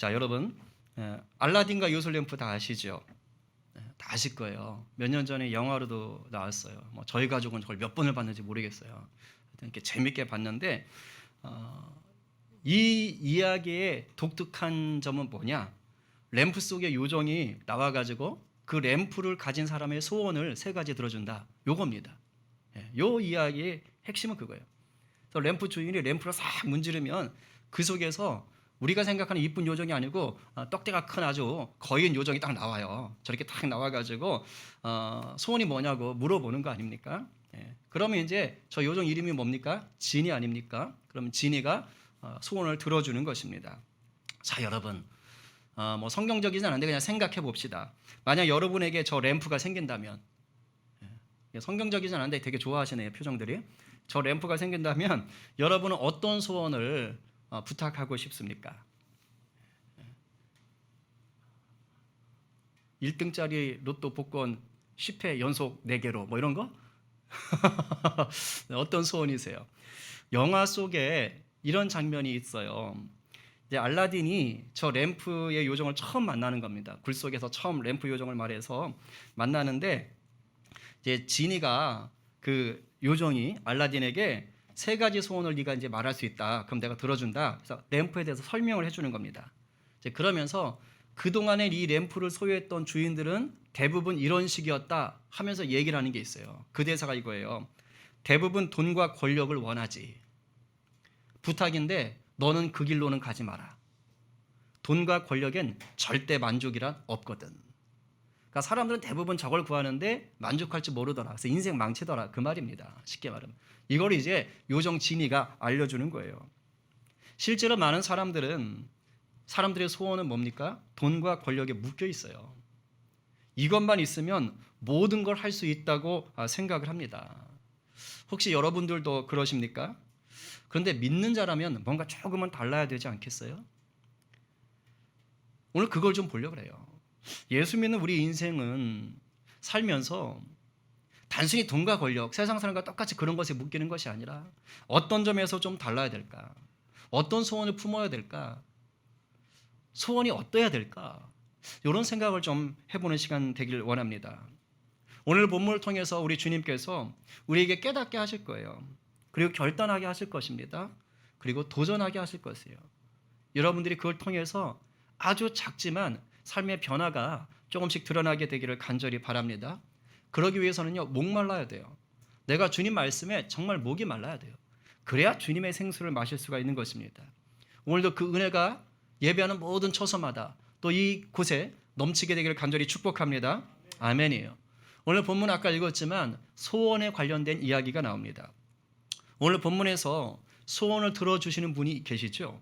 자, 여러분, 알라딘과 요술램프 다 아시죠? 다 아실 거예요. 몇 년 전에 영화로도 나왔어요. 뭐 저희 가족은 그걸 몇 번을 봤는지 모르겠어요. 하여튼 이렇게 재밌게 봤는데 이 이야기의 독특한 점은 뭐냐? 램프 속에 요정이 나와가지고 그 램프를 가진 사람의 소원을 세 가지 들어준다. 요겁니다. 요 이야기의 핵심은 그거예요. 그래서 램프 주인이 램프를 싹 문지르면 그 속에서 우리가 생각하는 이쁜 요정이 아니고 떡대가 큰 아주 거인 요정이 딱 나와요. 저렇게 딱 나와가지고 소원이 뭐냐고 물어보는 거 아닙니까? 그러면 이제 저 요정 이름이 뭡니까? 지니 아닙니까? 그럼 지니가 소원을 들어주는 것입니다. 자, 여러분, 뭐 성경적이진 않은데 그냥 생각해 봅시다. 만약 여러분에게 저 램프가 생긴다면, 성경적이진 않은데 되게 좋아하시네요, 표정들이. 저 램프가 생긴다면 여러분은 어떤 소원을 부탁하고 싶습니까? 1등짜리 로또 복권 10회 연속 4개로 뭐 이런 거? 어떤 소원이세요? 영화 속에 이런 장면이 있어요. 이제 알라딘이 저 램프의 요정을 처음 만나는 겁니다. 굴 속에서 처음 램프 요정을 말해서 만나는데 이제 지니가 그 요정이 알라딘에게 세 가지 소원을 네가 이제 말할 수 있다. 그럼 내가 들어준다. 그래서 램프에 대해서 설명을 해주는 겁니다. 이제 그러면서 그동안에 이 램프를 소유했던 주인들은 대부분 이런 식이었다 하면서 얘기를 하는 게 있어요. 그 대사가 이거예요. 대부분 돈과 권력을 원하지. 부탁인데 너는 그 길로는 가지 마라. 돈과 권력엔 절대 만족이란 없거든. 그러니까 사람들은 대부분 저걸 구하는데 만족할 줄 모르더라. 그래서 인생 망치더라. 그 말입니다. 쉽게 말하면. 이걸 이제 요정 지니가 알려주는 거예요. 실제로 많은 사람들의 소원은 뭡니까? 돈과 권력에 묶여 있어요. 이것만 있으면 모든 걸 할 수 있다고 생각을 합니다. 혹시 여러분들도 그러십니까? 그런데 믿는 자라면 뭔가 조금은 달라야 되지 않겠어요? 오늘 그걸 좀 보려고 그래요. 예수 믿는 우리 인생은 살면서 단순히 돈과 권력, 세상 사람과 똑같이 그런 것에 묶이는 것이 아니라 어떤 점에서 좀 달라야 될까? 어떤 소원을 품어야 될까? 소원이 어떠해야 될까? 이런 생각을 좀 해보는 시간 되길 원합니다. 오늘 본문을 통해서 우리 주님께서 우리에게 깨닫게 하실 거예요. 그리고 결단하게 하실 것입니다. 그리고 도전하게 하실 것이에요. 여러분들이 그걸 통해서 아주 작지만 삶의 변화가 조금씩 드러나게 되기를 간절히 바랍니다. 그러기 위해서는요, 목말라야 돼요. 내가 주님 말씀에 정말 목이 말라야 돼요. 그래야 주님의 생수를 마실 수가 있는 것입니다. 오늘도 그 은혜가 예배하는 모든 처소마다 또 이곳에 넘치게 되기를 간절히 축복합니다. 아멘이에요. 오늘 본문 아까 읽었지만 소원에 관련된 이야기가 나옵니다. 오늘 본문에서 소원을 들어주시는 분이 계시죠.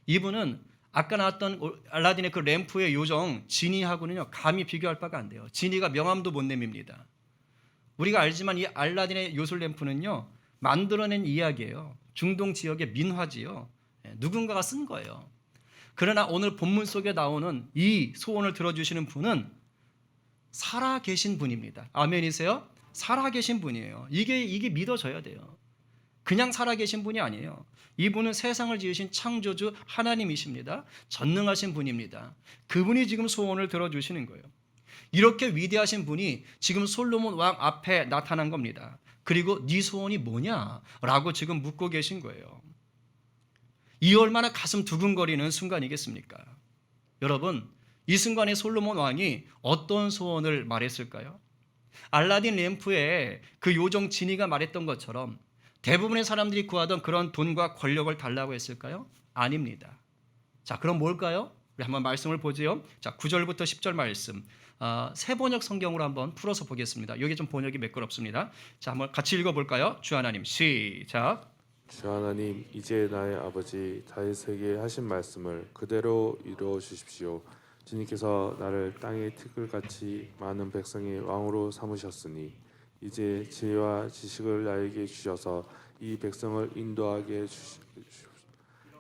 이분은 아까 나왔던 알라딘의 그 램프의 요정 지니하고는요 감히 비교할 바가 안 돼요. 지니가 명함도 못 내밉니다. 우리가 알지만 이 알라딘의 요술 램프는요 만들어낸 이야기예요. 중동 지역의 민화지요. 누군가가 쓴 거예요. 그러나 오늘 본문 속에 나오는 이 소원을 들어주시는 분은 살아계신 분입니다. 아멘이세요? 살아계신 분이에요. 이게 믿어져야 돼요. 그냥 살아계신 분이 아니에요. 이분은 세상을 지으신 창조주 하나님이십니다. 전능하신 분입니다. 그분이 지금 소원을 들어주시는 거예요. 이렇게 위대하신 분이 지금 솔로몬 왕 앞에 나타난 겁니다. 그리고 네 소원이 뭐냐? 라고 지금 묻고 계신 거예요. 이 얼마나 가슴 두근거리는 순간이겠습니까? 여러분, 이 순간에 솔로몬 왕이 어떤 소원을 말했을까요? 알라딘 램프에 그 요정 지니가 말했던 것처럼 대부분의 사람들이 구하던 그런 돈과 권력을 달라고 했을까요? 아닙니다. 자, 그럼 뭘까요? 우리 한번 말씀을 보지요. 자, 9절부터 10절 말씀. 새 번역 성경으로 한번 풀어서 보겠습니다. 여기 좀 번역이 매끄럽습니다. 자, 한번 같이 읽어볼까요? 주 하나님, 시작. 주 하나님, 이제 나의 아버지 다윗에게 하신 말씀을 그대로 이루어 주십시오. 주님께서 나를 땅의 티끌같이 많은 백성의 왕으로 삼으셨으니 이제 지혜와 지식을 나에게 주셔서 이 백성을 인도하게 주십시오.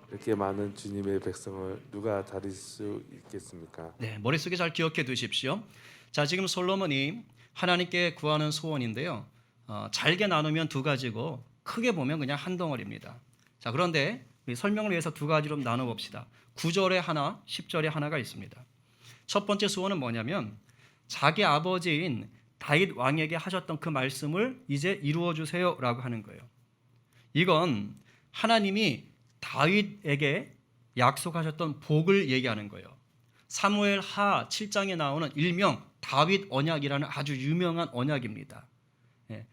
이렇게 많은 주님의 백성을 누가 다릴 수 있겠습니까? 네, 머릿속에 잘 기억해 두십시오. 자, 지금 솔로몬이 하나님께 구하는 소원인데요. 잘게 나누면 두 가지고 크게 보면 그냥 한 덩어리입니다. 자, 그런데 우리 설명을 위해서 두 가지로 나눠 봅시다. 9절에 하나, 10절에 하나가 있습니다. 첫 번째 소원은 뭐냐면 자기 아버지인 다윗 왕에게 하셨던 그 말씀을 이제 이루어 주세요라고 하는 거예요. 이건 하나님이 다윗에게 약속하셨던 복을 얘기하는 거예요. 사무엘 하 7장에 나오는 일명 다윗 언약이라는 아주 유명한 언약입니다.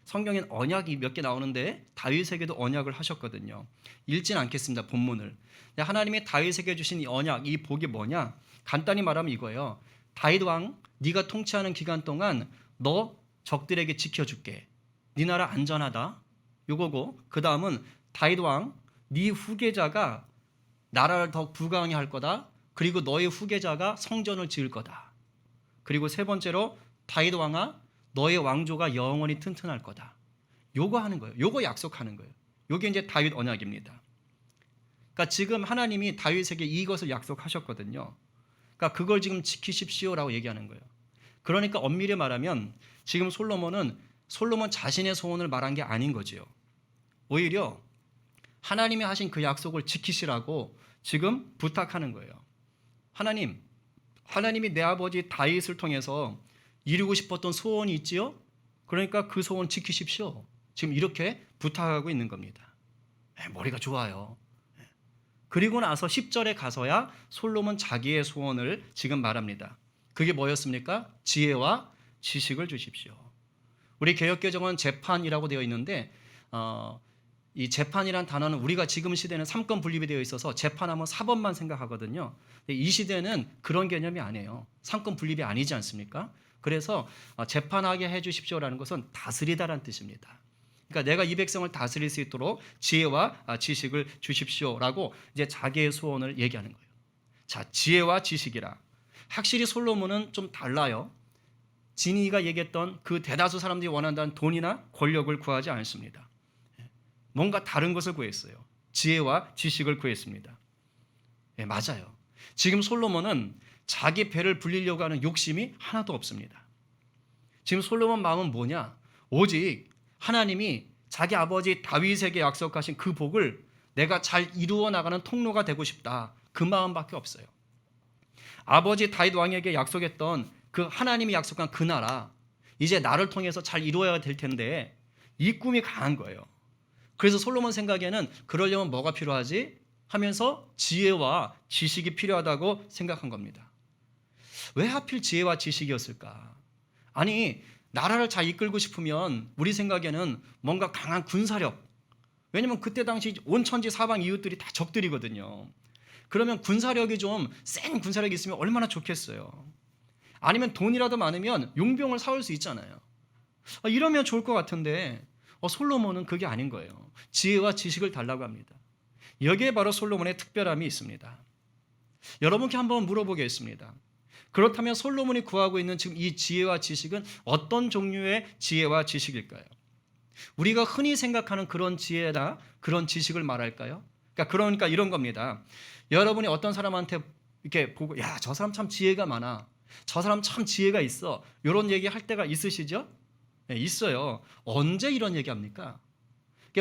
성경엔 언약이 몇 개 나오는데 다윗에게도 언약을 하셨거든요. 읽진 않겠습니다. 본문을. 하나님이 다윗에게 주신 이 언약, 이 복이 뭐냐? 간단히 말하면 이거예요. 다윗 왕, 네가 통치하는 기간 동안 너 적들에게 지켜줄게. 네 나라 안전하다. 요거고, 그 다음은 다윗 왕, 네 후계자가 나라를 더 부강하게 할 거다. 그리고 너의 후계자가 성전을 지을 거다. 그리고 세 번째로 다윗 왕아, 너의 왕조가 영원히 튼튼할 거다. 요거 하는 거예요. 요거 약속하는 거예요. 요게 이제 다윗 언약입니다. 그러니까 지금 하나님이 다윗에게 이것을 약속하셨거든요. 그러니까 그걸 지금 지키십시오라고 얘기하는 거예요. 그러니까 엄밀히 말하면 지금 솔로몬은 솔로몬 자신의 소원을 말한 게 아닌 거지요. 오히려 하나님이 하신 그 약속을 지키시라고 지금 부탁하는 거예요. 하나님이 내 아버지 다윗을 통해서 이루고 싶었던 소원이 있지요? 그러니까 그 소원 지키십시오. 지금 이렇게 부탁하고 있는 겁니다. 머리가 좋아요. 그리고 나서 10절에 가서야 솔로몬 자기의 소원을 지금 말합니다. 그게 뭐였습니까? 지혜와 지식을 주십시오. 우리 개역개정은 재판이라고 되어 있는데 이 재판이란 단어는 우리가 지금 시대는 3권 분립이 되어 있어서 재판하면 사법만 생각하거든요. 이 시대는 그런 개념이 아니에요. 3권 분립이 아니지 않습니까? 그래서 재판하게 해주십시오라는 것은 다스리다라는 뜻입니다. 그러니까 내가 이 백성을 다스릴 수 있도록 지혜와 지식을 주십시오라고 이제 자기의 소원을 얘기하는 거예요. 자, 지혜와 지식이라. 확실히 솔로몬은 좀 달라요. 진이가 얘기했던 그 대다수 사람들이 원한다는 돈이나 권력을 구하지 않습니다. 뭔가 다른 것을 구했어요. 지혜와 지식을 구했습니다. 맞아요. 지금 솔로몬은 자기 배를 불리려고 하는 욕심이 하나도 없습니다. 지금 솔로몬 마음은 뭐냐? 오직 하나님이 자기 아버지 다윗에게 약속하신 그 복을 내가 잘 이루어 나가는 통로가 되고 싶다. 그 마음밖에 없어요. 아버지 다윗 왕에게 약속했던 그 하나님이 약속한 그 나라, 이제 나를 통해서 잘 이루어야 될 텐데 이 꿈이 강한 거예요. 그래서 솔로몬 생각에는 그러려면 뭐가 필요하지? 하면서 지혜와 지식이 필요하다고 생각한 겁니다. 왜 하필 지혜와 지식이었을까? 아니, 나라를 잘 이끌고 싶으면 우리 생각에는 뭔가 강한 군사력. 왜냐면 그때 당시 온 천지 사방 이웃들이 다 적들이거든요. 그러면 군사력이 좀 센 군사력이 있으면 얼마나 좋겠어요. 아니면 돈이라도 많으면 용병을 사올 수 있잖아요. 이러면 좋을 것 같은데 솔로몬은 그게 아닌 거예요. 지혜와 지식을 달라고 합니다. 여기에 바로 솔로몬의 특별함이 있습니다. 여러분께 한번 물어보겠습니다. 그렇다면 솔로몬이 구하고 있는 지금 이 지혜와 지식은 어떤 종류의 지혜와 지식일까요? 우리가 흔히 생각하는 그런 지혜나 그런 지식을 말할까요? 그러니까 이런 겁니다. 여러분이 어떤 사람한테 이렇게 보고 야, 저 사람 참 지혜가 많아. 저 사람 참 지혜가 있어. 이런 얘기 할 때가 있으시죠? 네, 있어요. 언제 이런 얘기합니까?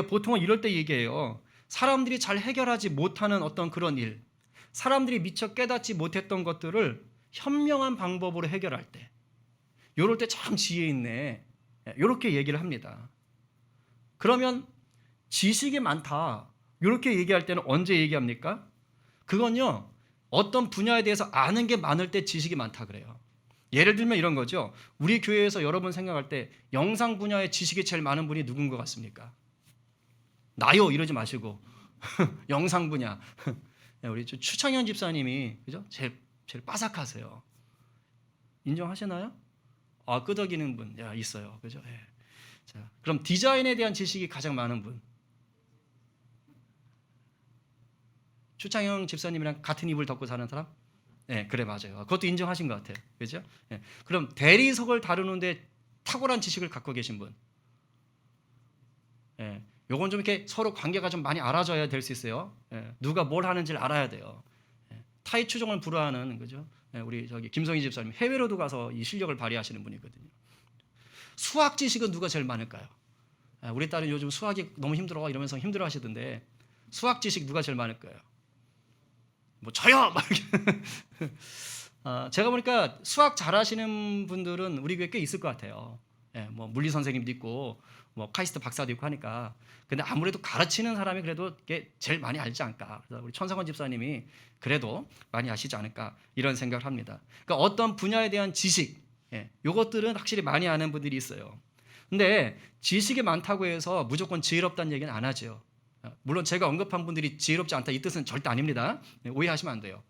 보통은 이럴 때 얘기해요. 사람들이 잘 해결하지 못하는 어떤 그런 일, 사람들이 미처 깨닫지 못했던 것들을 현명한 방법으로 해결할 때, 이럴 때 참 지혜 있네. 이렇게 얘기를 합니다. 그러면 지식이 많다. 이렇게 얘기할 때는 언제 얘기합니까? 그건요, 어떤 분야에 대해서 아는 게 많을 때 지식이 많다 그래요. 예를 들면 이런 거죠. 우리 교회에서 여러분 생각할 때 영상 분야에 지식이 제일 많은 분이 누군 것 같습니까? 나요 이러지 마시고 영상 분야 우리 추창현 집사님이 그죠? 제일 빠삭하세요. 인정하시나요? 끄덕이는 분 있어요. 그죠? 네. 자, 그럼 디자인에 대한 지식이 가장 많은 분. 추창현 집사님이랑 같은 이불 덮고 사는 사람? 네, 그래 맞아요. 그것도 인정하신 것 같아요. 그죠? 네. 그럼 대리석을 다루는데 탁월한 지식을 갖고 계신 분. 네. 요건 좀 이렇게 서로 관계가 좀 많이 알아져야 될 수 있어요. 예, 누가 뭘 하는지를 알아야 돼요. 예, 타이 추종을 불허하는 그죠? 예, 우리 김성희 집사님 해외로도 가서 이 실력을 발휘하시는 분이거든요. 수학 지식은 누가 제일 많을까요? 우리 딸은 요즘 수학이 너무 힘들어 이러면서 힘들어하시던데 수학 지식 누가 제일 많을 거예요? 뭐 저요. 막 이렇게. 제가 보니까 수학 잘하시는 분들은 우리 교회 꽤 있을 것 같아요. 예, 뭐 물리 선생님도 있고 뭐 카이스트 박사도 있고 하니까. 근데 아무래도 가르치는 사람이 그래도 이게 제일 많이 알지 않을까. 그래서 우리 천성원 집사님이 그래도 많이 아시지 않을까 이런 생각을 합니다. 그러니까 어떤 분야에 대한 지식, 요것들은 확실히 많이 아는 분들이 있어요. 근데 지식이 많다고 해서 무조건 지혜롭다는 얘기는 안 하죠. 물론 제가 언급한 분들이 지혜롭지 않다 이 뜻은 절대 아닙니다. 오해하시면 안 돼요.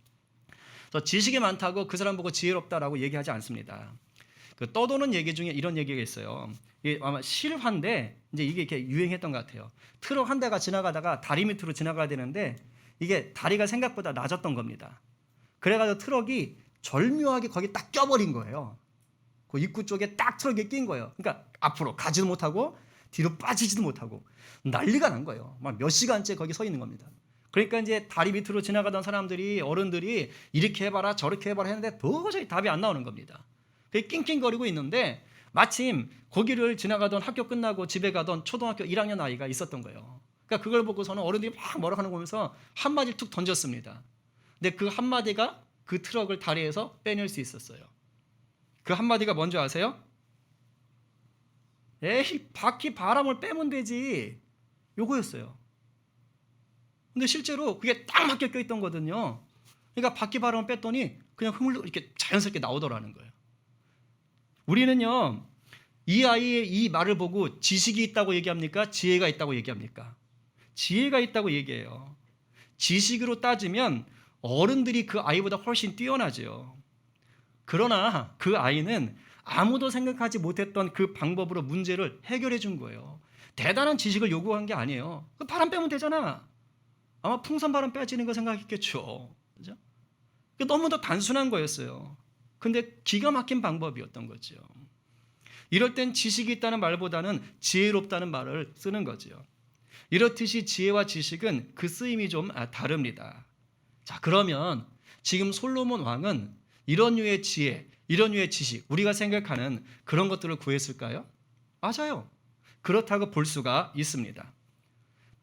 그래서 지식이 많다고 그 사람 보고 지혜롭다라고 얘기하지 않습니다. 그 떠도는 얘기 중에 이런 얘기가 있어요. 이게 아마 실화인데 이제 이게 이렇게 유행했던 것 같아요. 트럭 한 대가 지나가다가 다리 밑으로 지나가야 되는데 이게 다리가 생각보다 낮았던 겁니다. 그래가지고 트럭이 절묘하게 거기 딱 껴버린 거예요. 그 입구 쪽에 딱 트럭에 낀 거예요. 그러니까 앞으로 가지도 못하고 뒤로 빠지지도 못하고 난리가 난 거예요. 막 몇 시간째 거기 서 있는 겁니다. 그러니까 이제 다리 밑으로 지나가던 사람들이 어른들이 이렇게 해봐라 저렇게 해봐라 했는데 도저히 답이 안 나오는 겁니다. 그게 낑낑거리고 있는데 마침 거기를 지나가던 학교 끝나고 집에 가던 초등학교 1학년 아이가 있었던 거예요. 그러니까 그걸 보고서는 어른들이 막 뭐라 하는 거 보면서 한마디를 툭 던졌습니다. 근데 그 한마디가 그 트럭을 다리에서 빼낼 수 있었어요. 그 한마디가 뭔지 아세요? 에이, 바퀴 바람을 빼면 되지. 요거였어요. 근데 실제로 그게 딱 맞게 껴있던 거거든요. 그러니까 바퀴 바람을 뺐더니 그냥 흐물러 이렇게 자연스럽게 나오더라는 거예요. 우리는요, 이 아이의 이 말을 보고 지식이 있다고 얘기합니까? 지혜가 있다고 얘기합니까? 지혜가 있다고 얘기해요. 지식으로 따지면 어른들이 그 아이보다 훨씬 뛰어나죠. 그러나 그 아이는 아무도 생각하지 못했던 그 방법으로 문제를 해결해 준 거예요. 대단한 지식을 요구한 게 아니에요. 바람 빼면 되잖아. 아마 풍선 바람 빼지는 거 생각했겠죠. 그죠? 너무도 단순한 거였어요. 근데 기가 막힌 방법이었던 거죠. 이럴 땐 지식이 있다는 말보다는 지혜롭다는 말을 쓰는 거죠. 이렇듯이 지혜와 지식은 그 쓰임이 좀 다릅니다. 자, 그러면 지금 솔로몬 왕은 이런 류의 지혜, 이런 류의 지식, 우리가 생각하는 그런 것들을 구했을까요? 맞아요. 그렇다고 볼 수가 있습니다.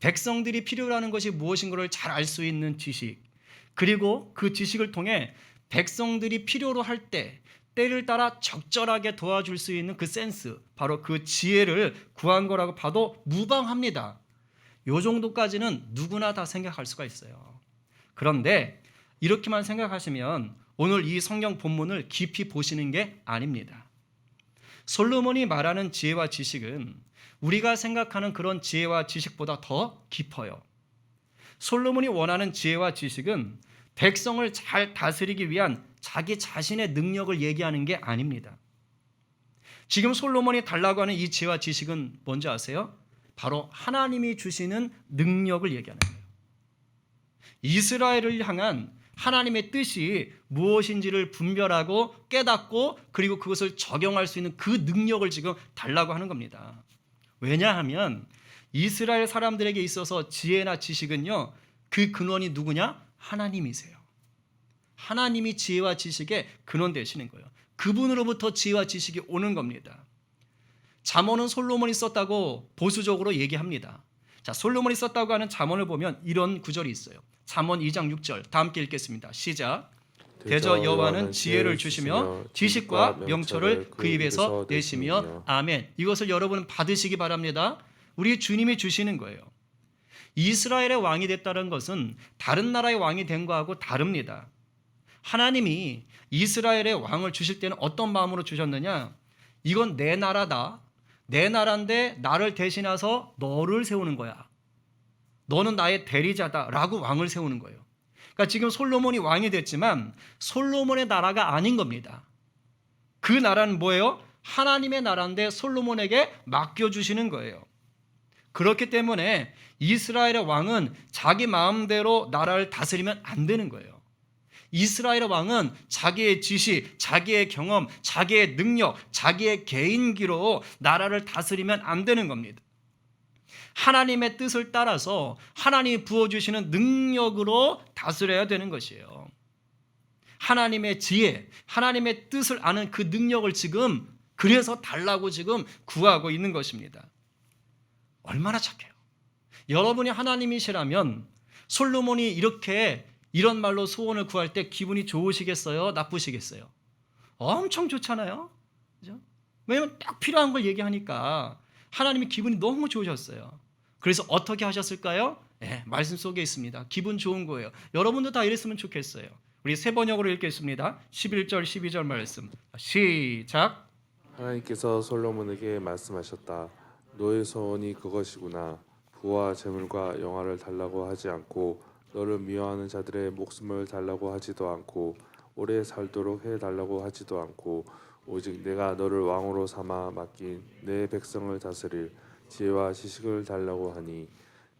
백성들이 필요로 하는 것이 무엇인가를 잘 알 수 있는 지식, 그리고 그 지식을 통해 백성들이 필요로 할 때 때를 따라 적절하게 도와줄 수 있는 그 센스, 바로 그 지혜를 구한 거라고 봐도 무방합니다. 요 정도까지는 누구나 다 생각할 수가 있어요. 그런데 이렇게만 생각하시면 오늘 이 성경 본문을 깊이 보시는 게 아닙니다. 솔로몬이 말하는 지혜와 지식은 우리가 생각하는 그런 지혜와 지식보다 더 깊어요. 솔로몬이 원하는 지혜와 지식은 백성을 잘 다스리기 위한 자기 자신의 능력을 얘기하는 게 아닙니다. 지금 솔로몬이 달라고 하는 이 지혜와 지식은 뭔지 아세요? 바로 하나님이 주시는 능력을 얘기하는 거예요. 이스라엘을 향한 하나님의 뜻이 무엇인지를 분별하고 깨닫고 그리고 그것을 적용할 수 있는 그 능력을 지금 달라고 하는 겁니다. 왜냐하면 이스라엘 사람들에게 있어서 지혜나 지식은요, 그 근원이 누구냐? 하나님이세요. 하나님이 지혜와 지식의 근원 되시는 거예요. 그분으로부터 지혜와 지식이 오는 겁니다. 잠언은 솔로몬이 썼다고 보수적으로 얘기합니다. 자, 솔로몬이 썼다고 하는 잠언을 보면 이런 구절이 있어요. 잠언 2장 6절 다 함께 읽겠습니다. 시작. 대저 여호와는 지혜를 주시며 지식과 명철을 그 입에서 내시며 아멘. 이것을 여러분 받으시기 바랍니다. 우리 주님이 주시는 거예요. 이스라엘의 왕이 됐다는 것은 다른 나라의 왕이 된 거하고 다릅니다. 하나님이 이스라엘의 왕을 주실 때는 어떤 마음으로 주셨느냐? 이건 내 나라다. 내 나라인데 나를 대신해서 너를 세우는 거야. 너는 나의 대리자다 라고 왕을 세우는 거예요. 그러니까 지금 솔로몬이 왕이 됐지만 솔로몬의 나라가 아닌 겁니다. 그 나라는 뭐예요? 하나님의 나라인데 솔로몬에게 맡겨주시는 거예요. 그렇기 때문에 이스라엘의 왕은 자기 마음대로 나라를 다스리면 안 되는 거예요. 이스라엘의 왕은 자기의 지식, 자기의 경험, 자기의 능력, 자기의 개인기로 나라를 다스리면 안 되는 겁니다. 하나님의 뜻을 따라서 하나님이 부어주시는 능력으로 다스려야 되는 것이에요. 하나님의 지혜, 하나님의 뜻을 아는 그 능력을 지금 그래서 달라고 지금 구하고 있는 것입니다. 얼마나 착해요. 여러분이 하나님이시라면 솔로몬이 이렇게 이런 말로 소원을 구할 때 기분이 좋으시겠어요? 나쁘시겠어요? 엄청 좋잖아요. 그죠? 왜냐하면 딱 필요한 걸 얘기하니까 하나님이 기분이 너무 좋으셨어요. 그래서 어떻게 하셨을까요? 말씀 속에 있습니다. 기분 좋은 거예요. 여러분도 다 이랬으면 좋겠어요. 우리 세 번역으로 읽겠습니다. 11절 12절 말씀 시작. 하나님께서 솔로몬에게 말씀하셨다. 너의 소원이 그것이구나. 부와 재물과 영화를 달라고 하지 않고 너를 미워하는 자들의 목숨을 달라고 하지도 않고 오래 살도록 해달라고 하지도 않고 오직 내가 너를 왕으로 삼아 맡긴 내 백성을 다스릴 지혜와 지식을 달라고 하니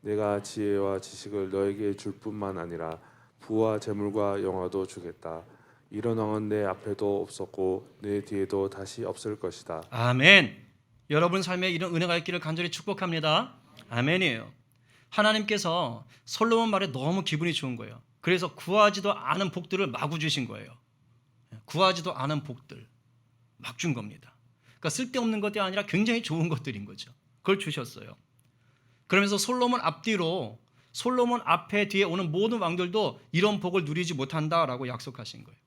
내가 지혜와 지식을 너에게 줄 뿐만 아니라 부와 재물과 영화도 주겠다. 이런 왕은 내 앞에도 없었고 내 뒤에도 다시 없을 것이다. 아멘. 여러분 삶에 이런 은혜가 있기를 간절히 축복합니다. 아멘이에요. 하나님께서 솔로몬 말에 너무 기분이 좋은 거예요. 그래서 구하지도 않은 복들을 마구 주신 거예요. 구하지도 않은 복들 막 준 겁니다. 그러니까 쓸데없는 것이 아니라 굉장히 좋은 것들인 거죠. 그걸 주셨어요. 그러면서 솔로몬 앞뒤로 솔로몬 앞에 뒤에 오는 모든 왕들도 이런 복을 누리지 못한다라고 약속하신 거예요.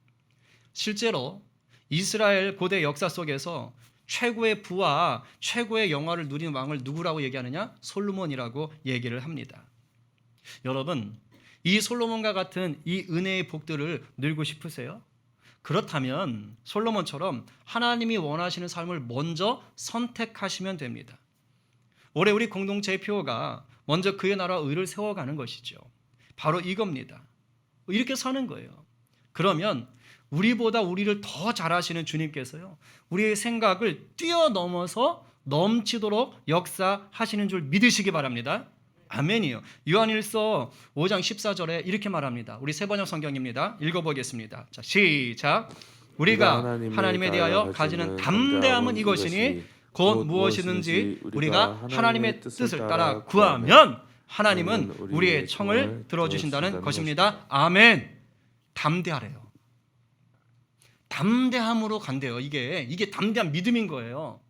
실제로 이스라엘 고대 역사 속에서 최고의 부와 최고의 영화를 누린 왕을 누구라고 얘기하느냐? 솔로몬이라고 얘기를 합니다. 여러분, 이 솔로몬과 같은 이 은혜의 복들을 누리고 싶으세요? 그렇다면 솔로몬처럼 하나님이 원하시는 삶을 먼저 선택하시면 됩니다. 올해 우리 공동체의 표어가 먼저 그의 나라 의를 세워가는 것이죠. 바로 이겁니다. 이렇게 사는 거예요. 그러면 우리보다 우리를 더 잘하시는 주님께서요, 우리의 생각을 뛰어넘어서 넘치도록 역사하시는 줄 믿으시기 바랍니다. 아멘이요. 요한일서 5장 14절에 이렇게 말합니다. 우리 세 번역 성경입니다. 읽어보겠습니다. 자, 시작. 우리가 하나님에 대하여 가지는 담대함은 이것이니 곧 무엇이든지 우리가 하나님의 뜻을 따라 구하면 하나님은 우리의 청을 들어주신다는 것입니다. 아멘. 담대하래요. 담대함으로 간대요. 이게 담대한 믿음인 거예요.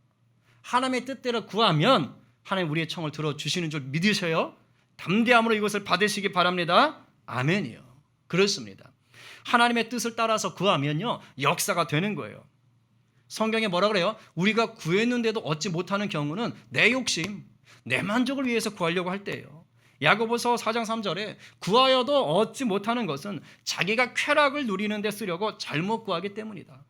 하나님의 뜻대로 구하면 하나님 우리의 청을 들어주시는 줄 믿으셔요. 담대함으로 이것을 받으시기 바랍니다. 아멘이요. 그렇습니다. 하나님의 뜻을 따라서 구하면요, 역사가 되는 거예요. 성경에 뭐라 그래요? 우리가 구했는데도 얻지 못하는 경우는 내 욕심, 내 만족을 위해서 구하려고 할 때예요. 야고보서 4장 3절에 구하여도 얻지 못하는 것은 자기가 쾌락을 누리는 데 쓰려고 잘못 구하기 때문이다.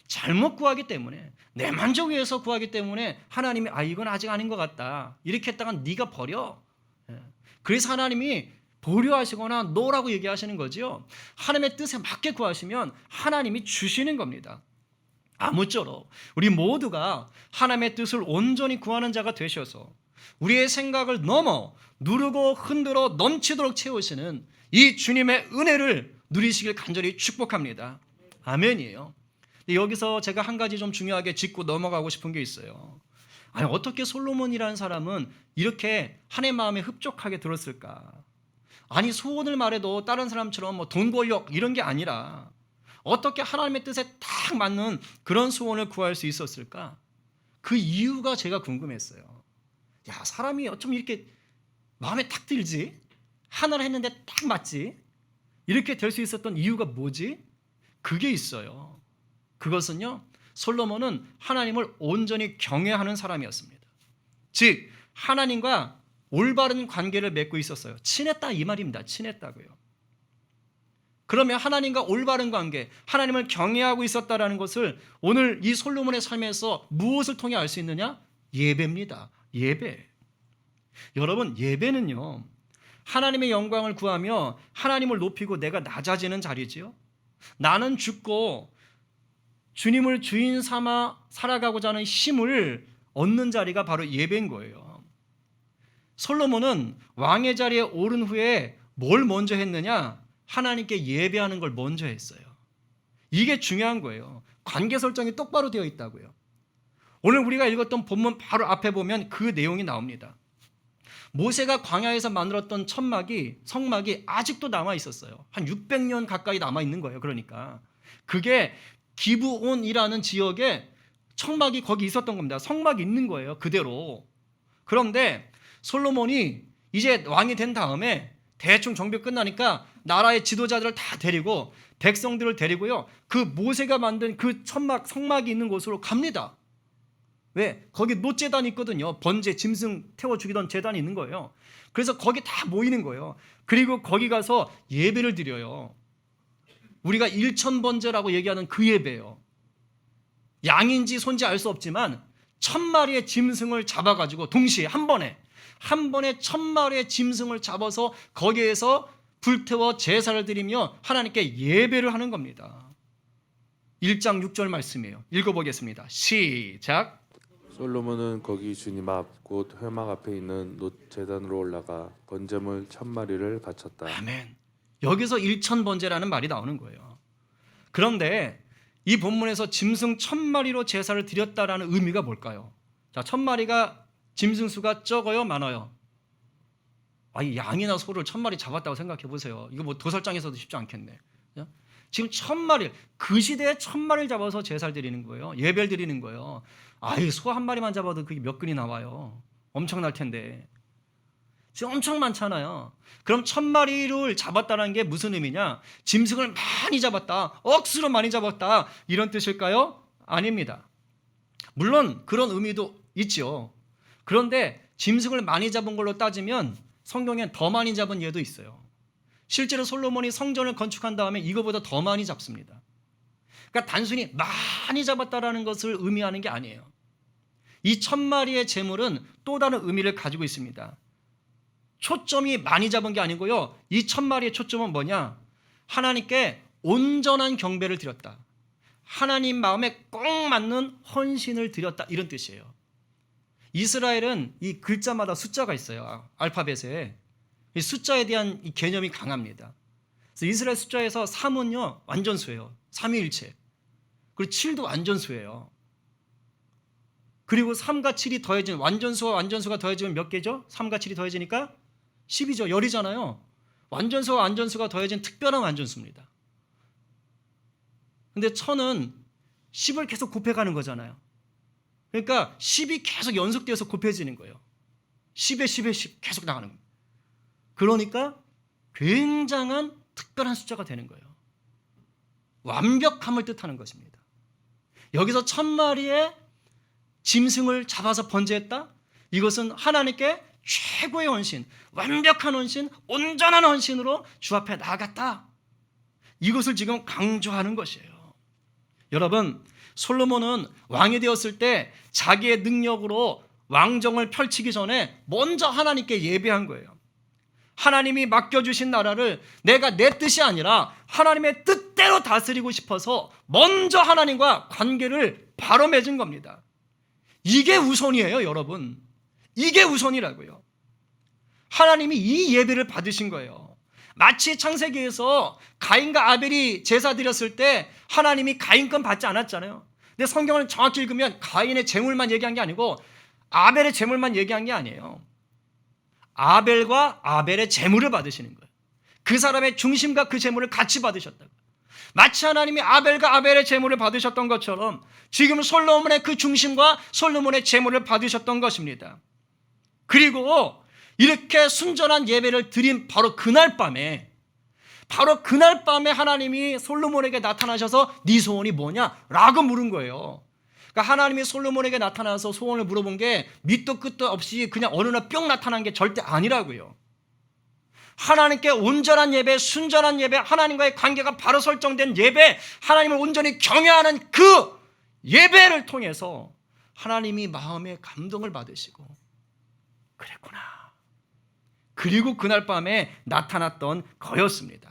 잘못 구하기 때문에, 내 만족 위해서 구하기 때문에 하나님이 이건 아직 아닌 것 같다, 이렇게 했다가 네가 버려. 그래서 하나님이 보류하시거나 노라고 얘기하시는 거죠. 하나님의 뜻에 맞게 구하시면 하나님이 주시는 겁니다. 아무쪼록 우리 모두가 하나님의 뜻을 온전히 구하는 자가 되셔서 우리의 생각을 넘어 누르고 흔들어 넘치도록 채우시는 이 주님의 은혜를 누리시길 간절히 축복합니다. 아멘이에요. 여기서 제가 한 가지 좀 중요하게 짚고 넘어가고 싶은 게 있어요. 어떻게 솔로몬이라는 사람은 이렇게 하나님의 마음에 흡족하게 들었을까? 소원을 말해도 다른 사람처럼 돈 권력 이런 게 아니라 어떻게 하나님의 뜻에 딱 맞는 그런 소원을 구할 수 있었을까? 그 이유가 제가 궁금했어요. 사람이 어쩜 이렇게 마음에 딱 들지? 하나를 했는데 딱 맞지? 이렇게 될 수 있었던 이유가 뭐지? 그게 있어요. 그것은요, 솔로몬은 하나님을 온전히 경외하는 사람이었습니다. 즉, 하나님과 올바른 관계를 맺고 있었어요. 친했다 이 말입니다. 친했다고요. 그러면 하나님과 올바른 관계, 하나님을 경외하고 있었다라는 것을 오늘 이 솔로몬의 삶에서 무엇을 통해 알 수 있느냐? 예배입니다. 예배. 여러분, 예배는요, 하나님의 영광을 구하며 하나님을 높이고 내가 낮아지는 자리지요. 나는 죽고 주님을 주인 삼아 살아가고자 하는 힘을 얻는 자리가 바로 예배인 거예요. 솔로몬은 왕의 자리에 오른 후에 뭘 먼저 했느냐? 하나님께 예배하는 걸 먼저 했어요. 이게 중요한 거예요. 관계 설정이 똑바로 되어 있다고요. 오늘 우리가 읽었던 본문 바로 앞에 보면 그 내용이 나옵니다. 모세가 광야에서 만들었던 성막이 아직도 남아 있었어요. 한 600년 가까이 남아 있는 거예요. 그러니까 그게 기브온이라는 지역에 성막이 거기 있었던 겁니다. 성막이 있는 거예요. 그대로. 그런데 솔로몬이 이제 왕이 된 다음에 대충 정비 끝나니까 나라의 지도자들을 다 데리고 백성들을 데리고요. 그 모세가 만든 그 천막 성막이 있는 곳으로 갑니다. 왜? 거기 노제단이 있거든요. 번제 짐승 태워 죽이던 제단이 있는 거예요. 그래서 거기 다 모이는 거예요. 그리고 거기 가서 예배를 드려요. 우리가 일천번제라고 얘기하는 그 예배예요. 양인지 손지 알 수 없지만 1000마리의 짐승을 잡아가지고 동시에 한 번에 1000마리의 짐승을 잡아서 거기에서 불태워 제사를 드리며 하나님께 예배를 하는 겁니다. 1장 6절 말씀이에요. 읽어보겠습니다. 시작. 솔로몬은 거기 주님 앞 곧 회막 앞에 있는 놋 제단으로 올라가 번제물 1000마리를 바쳤다. 아멘. 여기서 1000번제라는 말이 나오는 거예요. 그런데 이 본문에서 짐승 1000마리로 제사를 드렸다라는 의미가 뭘까요? 자, 1000마리가 짐승 수가 적어요, 많아요? 아니, 양이나 소를 1000마리 잡았다고 생각해 보세요. 이거 뭐 도살장에서도 쉽지 않겠네. 지금 1000마리, 그 시대에 1000마리를 잡아서 제사를 드리는 거예요. 예배를 드리는 거예요. 아이, 소 한 마리만 잡아도 그게 몇 근이 나와요. 엄청날 텐데. 지금 엄청 많잖아요. 그럼 1000마리를 잡았다는 게 무슨 의미냐? 짐승을 많이 잡았다, 억수로 많이 잡았다, 이런 뜻일까요? 아닙니다. 물론 그런 의미도 있죠. 그런데 짐승을 많이 잡은 걸로 따지면 성경엔 더 많이 잡은 예도 있어요. 실제로 솔로몬이 성전을 건축한 다음에 이거보다 더 많이 잡습니다. 그러니까 단순히 많이 잡았다라는 것을 의미하는 게 아니에요. 이 1000마리의 제물은 또 다른 의미를 가지고 있습니다. 초점이 많이 잡은 게 아니고요. 이 1000마리의 초점은 뭐냐? 하나님께 온전한 경배를 드렸다. 하나님 마음에 꼭 맞는 헌신을 드렸다, 이런 뜻이에요. 이스라엘은 이 글자마다 숫자가 있어요. 알파벳에. 이 숫자에 대한 이 개념이 강합니다. 그래서 이스라엘 숫자에서 3은요 완전수예요. 삼위일체. 그리고 7도 완전수예요. 그리고 3과 7이 더해지는 완전수와 완전수가 더해지면 몇 개죠? 3과 7이 더해지니까 10이죠. 열이잖아요. 완전수와 완전수가 더해진 특별한 완전수입니다. 근데 1000은 10을 계속 곱해가는 거잖아요. 그러니까 10이 계속 연속되어서 곱해지는 거예요. 10에 10에 10 계속 나가는 거예요. 그러니까 굉장한 특별한 숫자가 되는 거예요. 완벽함을 뜻하는 것입니다. 여기서 1000마리의 짐승을 잡아서 번제했다? 이것은 하나님께 최고의 헌신, 완벽한 헌신, 온전한 헌신으로 주 앞에 나아갔다. 이것을 지금 강조하는 것이에요. 여러분, 솔로몬은 왕이 되었을 때 자기의 능력으로 왕정을 펼치기 전에 먼저 하나님께 예배한 거예요. 하나님이 맡겨주신 나라를 내가 내 뜻이 아니라 하나님의 뜻대로 다스리고 싶어서 먼저 하나님과 관계를 바로 맺은 겁니다. 이게 우선이에요, 여러분. 이게 우선이라고요. 하나님이 이 예배를 받으신 거예요. 마치 창세기에서 가인과 아벨이 제사 드렸을 때 하나님이 가인 건 받지 않았잖아요. 근데 성경을 정확히 읽으면 가인의 제물만 얘기한 게 아니고 아벨의 제물만 얘기한 게 아니에요. 아벨과 아벨의 제물을 받으시는 거예요. 그 사람의 중심과 그 제물을 같이 받으셨다고. 마치 하나님이 아벨과 아벨의 제물을 받으셨던 것처럼 지금 솔로몬의 그 중심과 솔로몬의 제물을 받으셨던 것입니다. 그리고 이렇게 순전한 예배를 드린 바로 그날 밤에 하나님이 솔로몬에게 나타나셔서 네 소원이 뭐냐? 라고 물은 거예요. 그러니까 하나님이 솔로몬에게 나타나서 소원을 물어본 게 밑도 끝도 없이 그냥 어느 날 뿅 나타난 게 절대 아니라고요. 하나님께 온전한 예배, 순전한 예배, 하나님과의 관계가 바로 설정된 예배, 하나님을 온전히 경외하는 그 예배를 통해서 하나님이 마음에 감동을 받으시고 그랬구나. 그리고 그날 밤에 나타났던 거였습니다.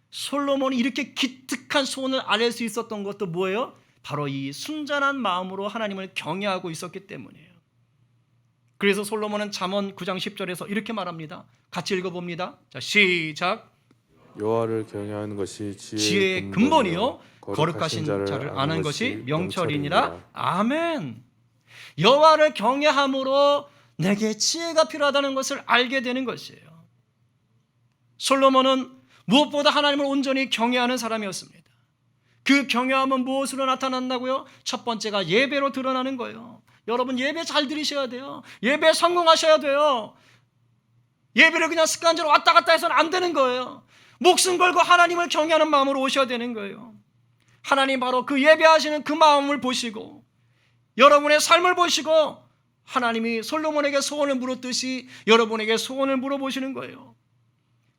솔로몬이 이렇게 기특한 소원을 아랠 수 있었던 것도 뭐예요? 바로 이 순전한 마음으로 하나님을 경외하고 있었기 때문이에요. 그래서 솔로몬은 잠언 9장 10절에서 이렇게 말합니다. 같이 읽어봅니다. 자, 시작. 여호와를 경외하는 것이 지혜의 근본이요 거룩하신 자를 아는 것이 명철이니라. 아멘. 여호와를 경외함으로 내게 지혜가 필요하다는 것을 알게 되는 것이에요. 솔로몬은 무엇보다 하나님을 온전히 경외하는 사람이었습니다. 그 경외함은 무엇으로 나타난다고요? 첫 번째가 예배로 드러나는 거예요. 여러분 예배 잘 들으셔야 돼요. 예배에 성공하셔야 돼요. 예배를 그냥 습관적으로 왔다 갔다 해서는 안 되는 거예요. 목숨 걸고 하나님을 경외하는 마음으로 오셔야 되는 거예요. 하나님 바로 그 예배하시는 그 마음을 보시고 여러분의 삶을 보시고 하나님이 솔로몬에게 소원을 물었듯이 여러분에게 소원을 물어보시는 거예요.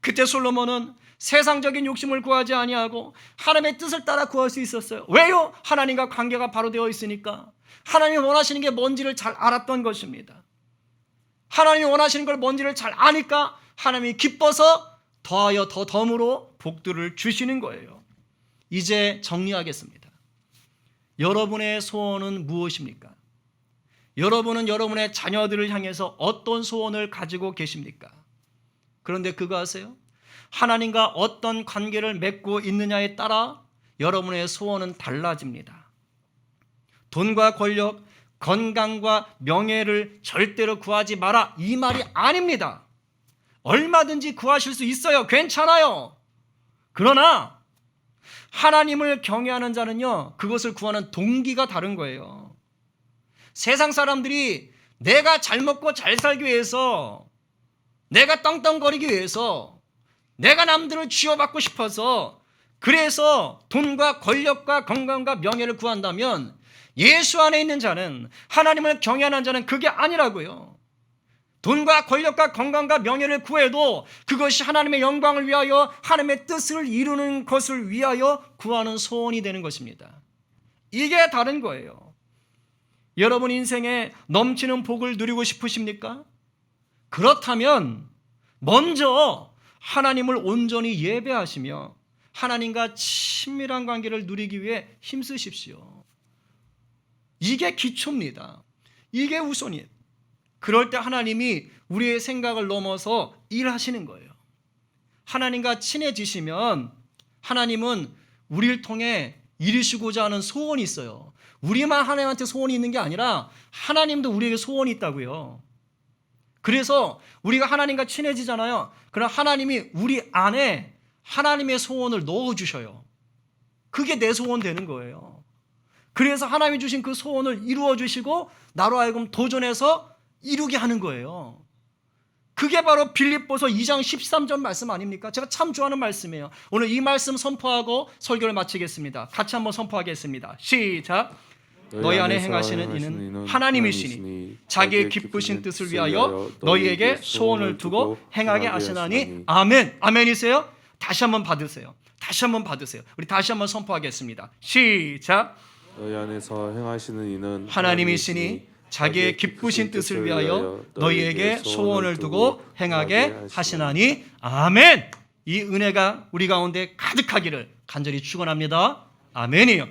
그때 솔로몬은 세상적인 욕심을 구하지 아니하고 하나님의 뜻을 따라 구할 수 있었어요. 왜요? 하나님과 관계가 바로 되어 있으니까. 하나님이 원하시는 게 뭔지를 잘 알았던 것입니다. 하나님이 원하시는 걸 뭔지를 잘 아니까 하나님이 기뻐서 더하여 더 덤으로 복들을 주시는 거예요. 이제 정리하겠습니다. 여러분의 소원은 무엇입니까? 여러분은 여러분의 자녀들을 향해서 어떤 소원을 가지고 계십니까? 그런데 그거 아세요? 하나님과 어떤 관계를 맺고 있느냐에 따라 여러분의 소원은 달라집니다. 돈과 권력, 건강과 명예를 절대로 구하지 마라, 이 말이 아닙니다. 얼마든지 구하실 수 있어요. 괜찮아요. 그러나 하나님을 경외하는 자는요, 그것을 구하는 동기가 다른 거예요. 세상 사람들이 내가 잘 먹고 잘 살기 위해서, 내가 떵떵거리기 위해서, 내가 남들을 쥐어받고 싶어서, 그래서 돈과 권력과 건강과 명예를 구한다면 예수 안에 있는 자는, 하나님을 경외하는 자는 그게 아니라고요. 돈과 권력과 건강과 명예를 구해도 그것이 하나님의 영광을 위하여 하나님의 뜻을 이루는 것을 위하여 구하는 소원이 되는 것입니다. 이게 다른 거예요. 여러분 인생에 넘치는 복을 누리고 싶으십니까? 그렇다면 먼저 하나님을 온전히 예배하시며 하나님과 친밀한 관계를 누리기 위해 힘쓰십시오. 이게 기초입니다. 이게 우선이에요. 그럴 때 하나님이 우리의 생각을 넘어서 일하시는 거예요. 하나님과 친해지시면 하나님은 우리를 통해 이루시고자 하는 소원이 있어요. 우리만 하나님한테 소원이 있는 게 아니라 하나님도 우리에게 소원이 있다고요. 그래서 우리가 하나님과 친해지잖아요. 그럼 하나님이 우리 안에 하나님의 소원을 넣어주셔요. 그게 내 소원 되는 거예요. 그래서 하나님이 주신 그 소원을 이루어 주시고 나로 하여금 도전해서 이루게 하는 거예요. 그게 바로 빌립보서 2장 13절 말씀 아닙니까? 제가 참 좋아하는 말씀이에요. 오늘 이 말씀 선포하고 설교를 마치겠습니다. 같이 한번 선포하겠습니다. 시작. 너희 안에 행하시는 이는 하나님이시니 자기의 기쁘신 뜻을 위하여 너희에게 소원을 두고 행하게 하시나니 아멘. 아멘이세요? 다시 한번 받으세요. 다시 한번 받으세요. 우리 다시 한번 선포하겠습니다. 시작. 너희 안에서 행하시는 이는 하나님이시니 자기의 기쁘신 뜻을 위하여 너희에게 소원을 두고 행하게 하시나니 아멘. 이 은혜가 우리 가운데 가득하기를 간절히 축원합니다. 아멘이요.